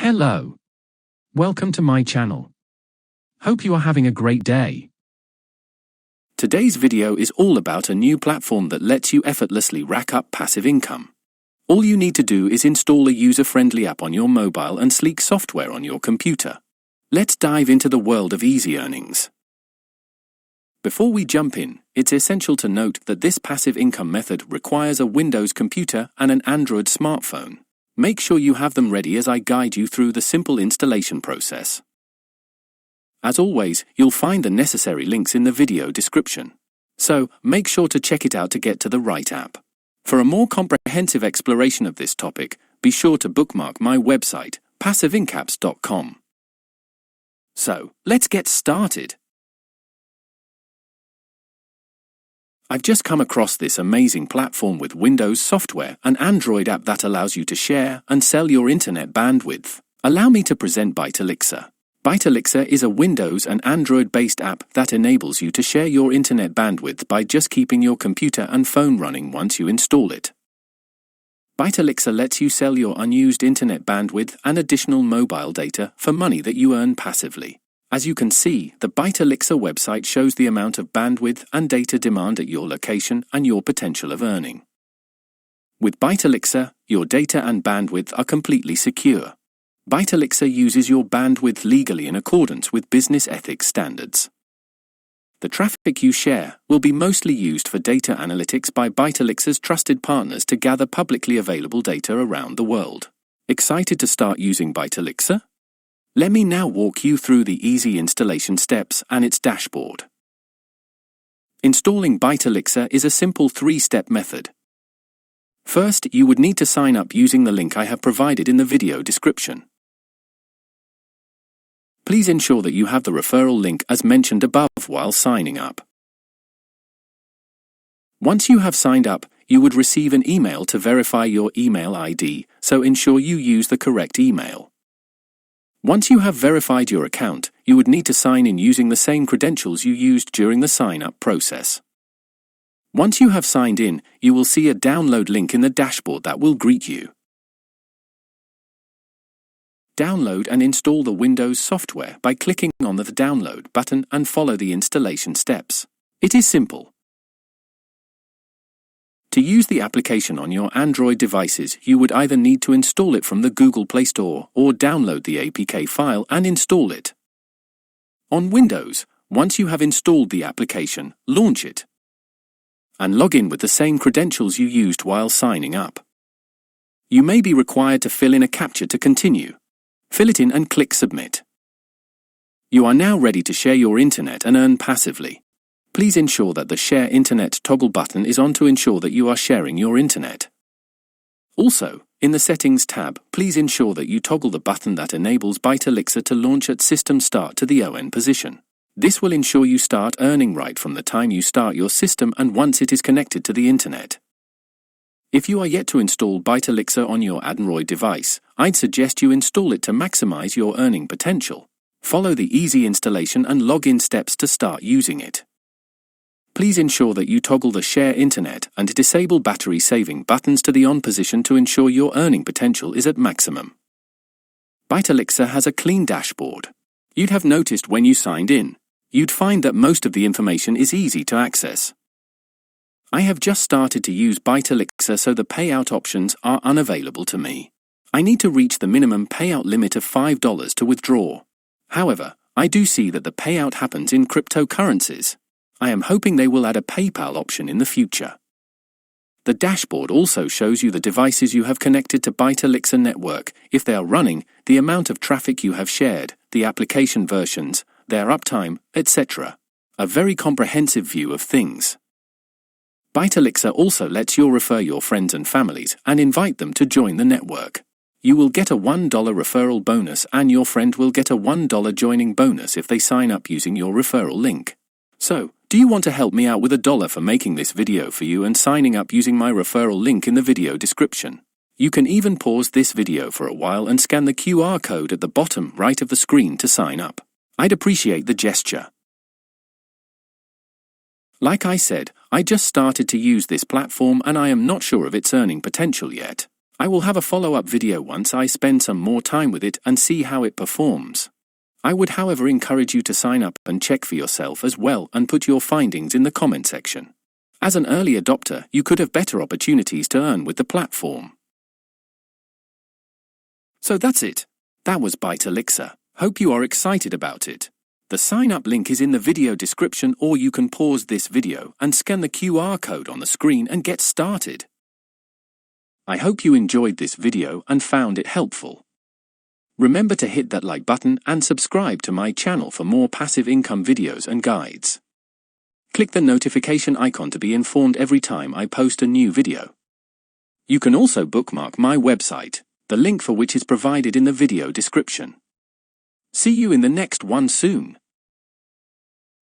Hello. Welcome to my channel. Hope you are having a great day. Today's video is all about a new platform that lets you effortlessly rack up passive income. All you need to do is install a user-friendly app on your mobile and sleek software on your computer. Let's dive into the world of easy earnings. Before we jump in, it's essential to note that this passive income method requires a Windows computer and an Android smartphone. Make sure you have them ready as I guide you through the simple installation process. As always, you'll find the necessary links in the video description. So, make sure to check it out to get to the right app. For a more comprehensive exploration of this topic, be sure to bookmark my website, passiveincaps.com. So, let's get started. I've just come across this amazing platform with Windows software and Android app that allows you to share and sell your internet bandwidth. Allow me to present Bytelixir. Bytelixir is a Windows and Android-based app that enables you to share your internet bandwidth by just keeping your computer and phone running once you install it. Bytelixir lets you sell your unused internet bandwidth and additional mobile data for money that you earn passively. As you can see, the Bytelixir website shows the amount of bandwidth and data demand at your location and your potential of earning. With Bytelixir, your data and bandwidth are completely secure. Bytelixir uses your bandwidth legally in accordance with business ethics standards. The traffic you share will be mostly used for data analytics by Bytelixir's trusted partners to gather publicly available data around the world. Excited to start using Bytelixir? Let me now walk you through the easy installation steps and its dashboard. Installing Bytelixir is a simple 3-step method. First, you would need to sign up using the link I have provided in the video description. Please ensure that you have the referral link as mentioned above while signing up. Once you have signed up, you would receive an email to verify your email ID, so ensure you use the correct email. Once you have verified your account, you would need to sign in using the same credentials you used during the sign-up process. Once you have signed in, you will see a download link in the dashboard that will greet you. Download and install the Windows software by clicking on the Download button and follow the installation steps. It is simple. To use the application on your Android devices, you would either need to install it from the Google Play Store or download the APK file and install it. On Windows, once you have installed the application, launch it and log in with the same credentials you used while signing up. You may be required to fill in a captcha to continue. Fill it in and click Submit. You are now ready to share your internet and earn passively. Please ensure that the Share Internet toggle button is on to ensure that you are sharing your internet. Also, in the Settings tab, please ensure that you toggle the button that enables Bytelixir to launch at System Start to the ON position. This will ensure you start earning right from the time you start your system and once it is connected to the internet. If you are yet to install Bytelixir on your Android device, I'd suggest you install it to maximize your earning potential. Follow the easy installation and login steps to start using it. Please ensure that you toggle the Share Internet and disable battery saving buttons to the on position to ensure your earning potential is at maximum. Bytelixir has a clean dashboard. You'd have noticed when you signed in, you'd find that most of the information is easy to access. I have just started to use Bytelixir, so the payout options are unavailable to me. I need to reach the minimum payout limit of $5 to withdraw. However, I do see that the payout happens in cryptocurrencies. I am hoping they will add a PayPal option in the future. The dashboard also shows you the devices you have connected to Bytelixir network, if they are running, the amount of traffic you have shared, the application versions, their uptime, etc. A very comprehensive view of things. Bytelixir also lets you refer your friends and families and invite them to join the network. You will get a $1 referral bonus and your friend will get a $1 joining bonus if they sign up using your referral link. So, do you want to help me out with $1 for making this video for you and signing up using my referral link in the video description? You can even pause this video for a while and scan the QR code at the bottom right of the screen to sign up. I'd appreciate the gesture. Like I said, I just started to use this platform and I am not sure of its earning potential yet. I will have a follow-up video once I spend some more time with it and see how it performs. I would however encourage you to sign up and check for yourself as well and put your findings in the comment section. As an early adopter, you could have better opportunities to earn with the platform. So that's it. That was Bytelixir. Hope you are excited about it. The sign-up link is in the video description, or you can pause this video and scan the QR code on the screen and get started. I hope you enjoyed this video and found it helpful. Remember to hit that like button and subscribe to my channel for more passive income videos and guides. Click the notification icon to be informed every time I post a new video. You can also bookmark my website, the link for which is provided in the video description. See you in the next one soon.